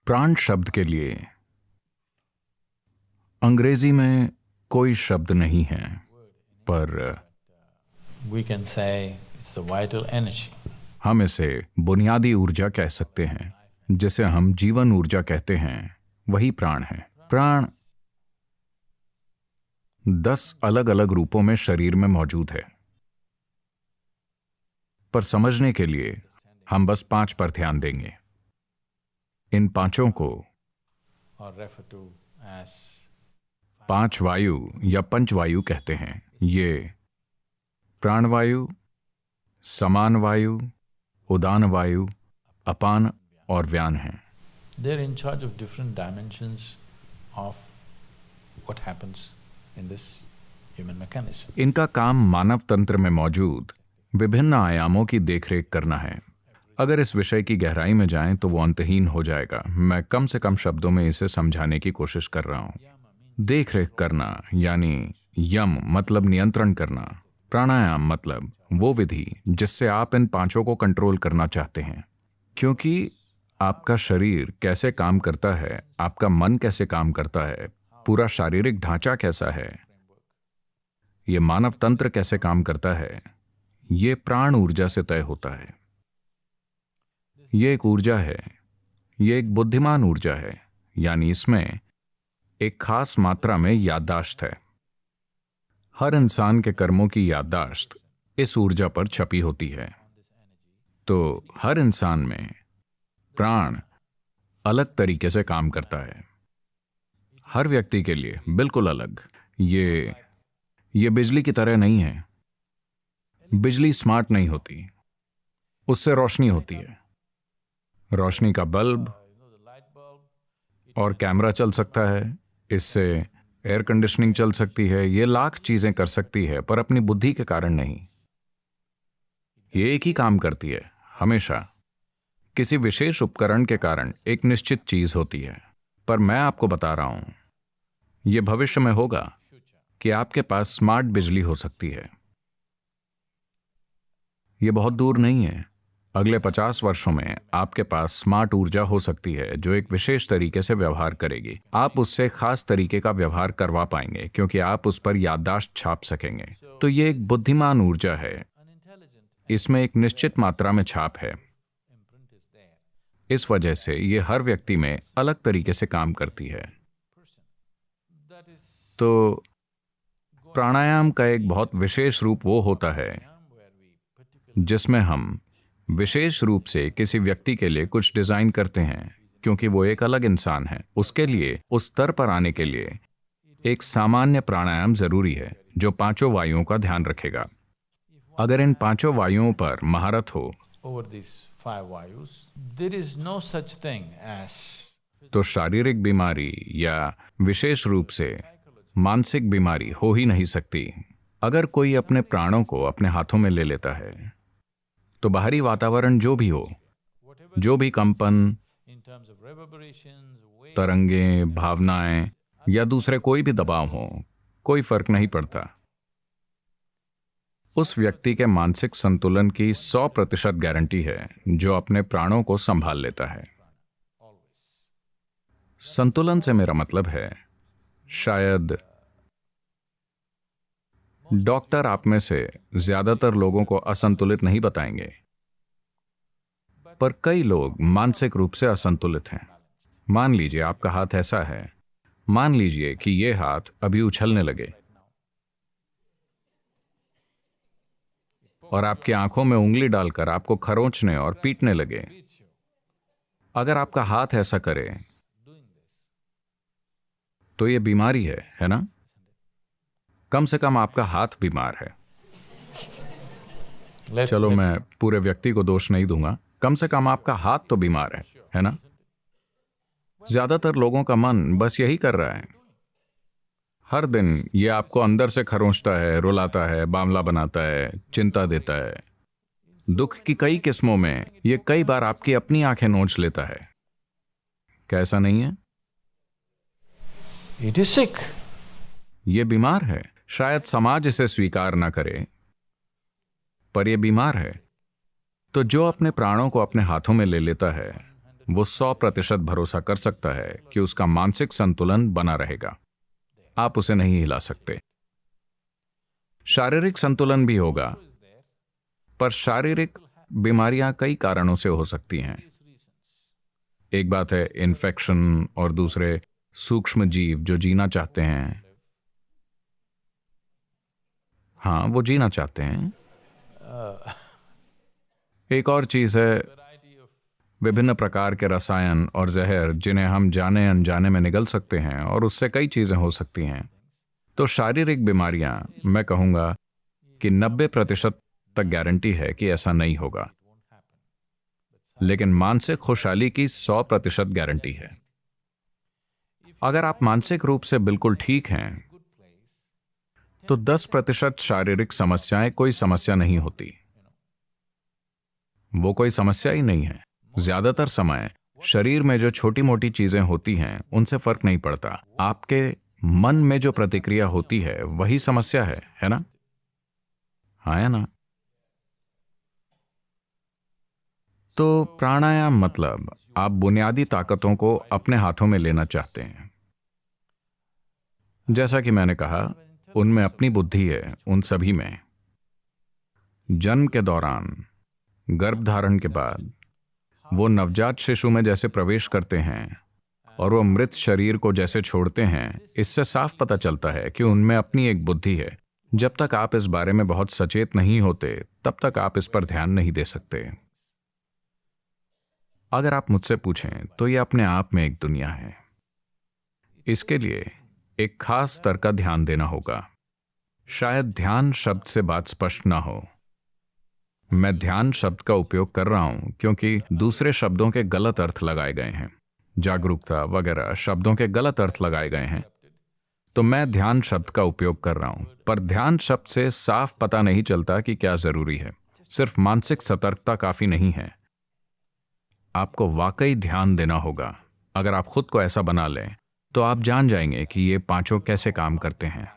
प्राण शब्द के लिए अंग्रेजी में कोई शब्द नहीं है, पर we can say it's a vital energy. हम इसे बुनियादी ऊर्जा कह सकते हैं, जिसे हम जीवन ऊर्जा कहते हैं। वही प्राण है। प्राण 10 अलग अलग रूपों में शरीर में मौजूद है, पर समझने के लिए हम बस 5 पर ध्यान देंगे। इन 5 को Or refer to as 5 वायु या पंचवायु कहते हैं। ये प्राणवायु, समान वायु, उदान वायु, अपान और व्यान हैं। they're in charge of different dimensions of what happens in this human mechanism. इनका काम मानव तंत्र में मौजूद विभिन्न आयामों की देखरेख करना है। अगर इस विषय की गहराई में जाएं तो वो अंतहीन हो जाएगा। मैं कम से कम शब्दों में इसे समझाने की कोशिश कर रहा हूं। देखरेख करना यानी यम मतलब नियंत्रण करना, प्राणायाम मतलब वो विधि जिससे आप इन 5 को कंट्रोल करना चाहते हैं। क्योंकि आपका शरीर कैसे काम करता है, आपका मन कैसे काम करता है, पूरा शारीरिक ढांचा कैसा है, ये मानव तंत्र कैसे काम करता है, ये प्राण ऊर्जा से तय होता है। ये एक ऊर्जा है, ये एक बुद्धिमान ऊर्जा है, यानी इसमें एक खास मात्रा में याददाश्त है। हर इंसान के कर्मों की याददाश्त इस ऊर्जा पर छपी होती है। तो हर इंसान में प्राण अलग तरीके से काम करता है, हर व्यक्ति के लिए बिल्कुल अलग। ये बिजली की तरह नहीं है। बिजली स्मार्ट नहीं होती, उससे रोशनी होती है। रोशनी का बल्ब और कैमरा चल सकता है, इससे एयर कंडीशनिंग चल सकती है, ये लाख चीजें कर सकती है, पर अपनी बुद्धि के कारण नहीं। ये एक ही काम करती है हमेशा। किसी विशेष उपकरण के कारण एक निश्चित चीज होती है। पर मैं आपको बता रहा हूं, यह भविष्य में होगा कि आपके पास स्मार्ट बिजली हो सकती है। यह बहुत दूर नहीं है। अगले 50 वर्षों में आपके पास स्मार्ट ऊर्जा हो सकती है जो एक विशेष तरीके से व्यवहार करेगी। आप उससे खास तरीके का व्यवहार करवा पाएंगे क्योंकि आप उस पर याददाश्त छाप सकेंगे। तो ये एक बुद्धिमान ऊर्जा है। इसमें एक निश्चित मात्रा में छाप है। इस वजह से ये हर व्यक्ति में अलग तरीके से काम करती है। तो प्राणायाम का एक बहुत विशेष रूप वो होता है जिसमें हम विशेष रूप से किसी व्यक्ति के लिए कुछ डिजाइन करते हैं, क्योंकि वो एक अलग इंसान है। उसके लिए उस स्तर पर आने के लिए एक सामान्य प्राणायाम जरूरी है जो 5 वायुओं का ध्यान रखेगा। अगर इन 5 वायुओं पर महारत हो over these 5 vayus, there is no such thing as तो शारीरिक बीमारी या विशेष रूप से मानसिक बीमारी हो ही नहीं सकती। अगर कोई अपने प्राणों को अपने हाथों में ले लेता है तो बाहरी वातावरण जो भी हो, जो भी कंपन, in terms of reverberations, waves, तरंगें, भावनाएं या दूसरे कोई भी दबाव हो, कोई फर्क नहीं पड़ता। उस व्यक्ति के मानसिक संतुलन की 100% गारंटी है जो अपने प्राणों को संभाल लेता है। संतुलन से मेरा मतलब है, शायद डॉक्टर आप में से ज्यादातर लोगों को असंतुलित नहीं बताएंगे, पर कई लोग मानसिक रूप से असंतुलित हैं। मान लीजिए आपका हाथ ऐसा है, मान लीजिए कि यह हाथ अभी उछलने लगे और आपकी आंखों में उंगली डालकर आपको खरोंचने और पीटने लगे। अगर आपका हाथ ऐसा करे तो यह बीमारी है ना? कम से कम आपका हाथ बीमार है। चलो मैं पूरे व्यक्ति को दोष नहीं दूंगा, कम से कम आपका हाथ तो बीमार है ना? ज्यादातर लोगों का मन बस यही कर रहा है। हर दिन ये आपको अंदर से खरोंचता है, रुलाता है, बावला बनाता है, चिंता देता है। दुख की कई किस्मों में ये कई बार आपकी अपनी आंखें नोच लेता है। क्या ऐसा नहीं है? it is sick. ये बीमार है। शायद समाज इसे स्वीकार ना करे, पर यह बीमार है। तो जो अपने प्राणों को अपने हाथों में ले लेता है वो 100% भरोसा कर सकता है कि उसका मानसिक संतुलन बना रहेगा। आप उसे नहीं हिला सकते। शारीरिक संतुलन भी होगा, पर शारीरिक बीमारियां कई कारणों से हो सकती हैं। एक बात है इन्फेक्शन और दूसरे सूक्ष्म जीव जो जीना चाहते हैं। हाँ, वो जीना चाहते हैं। एक और चीज है विभिन्न प्रकार के रसायन और जहर जिन्हें हम जाने अनजाने में निगल सकते हैं, और उससे कई चीजें हो सकती हैं। तो शारीरिक बीमारियां, मैं कहूंगा कि 90% तक गारंटी है कि ऐसा नहीं होगा, लेकिन मानसिक खुशहाली की 100% गारंटी है। अगर आप मानसिक रूप से बिल्कुल ठीक हैं तो 10% शारीरिक समस्याएं कोई समस्या नहीं होती। वो कोई समस्या ही नहीं है। ज्यादातर समय शरीर में जो छोटी मोटी चीजें होती हैं उनसे फर्क नहीं पड़ता। आपके मन में जो प्रतिक्रिया होती है वही समस्या है ना? हाँ या ना? तो प्राणायाम मतलब आप बुनियादी ताकतों को अपने हाथों में लेना चाहते हैं। जैसा कि मैंने कहा, उनमें अपनी बुद्धि है, उन सभी में। जन्म के दौरान, गर्भधारण के बाद वो नवजात शिशु में जैसे प्रवेश करते हैं और वो मृत शरीर को जैसे छोड़ते हैं, इससे साफ पता चलता है कि उनमें अपनी एक बुद्धि है। जब तक आप इस बारे में बहुत सचेत नहीं होते तब तक आप इस पर ध्यान नहीं दे सकते। अगर आप मुझसे पूछें तो ये अपने आप में एक दुनिया है। इसके लिए एक खास स्तर का ध्यान देना होगा। शायद ध्यान शब्द से बात स्पष्ट ना हो। मैं ध्यान शब्द का उपयोग कर रहा हूं क्योंकि दूसरे शब्दों के गलत अर्थ लगाए गए हैं। जागरूकता वगैरह शब्दों के गलत अर्थ लगाए गए हैं, तो मैं ध्यान शब्द का उपयोग कर रहा हूं। पर ध्यान शब्द से साफ पता नहीं चलता कि क्या जरूरी है। सिर्फ मानसिक सतर्कता काफी नहीं है, आपको वाकई ध्यान देना होगा। अगर आप खुद को ऐसा बना लें तो आप जान जाएंगे कि ये पांचों कैसे काम करते हैं।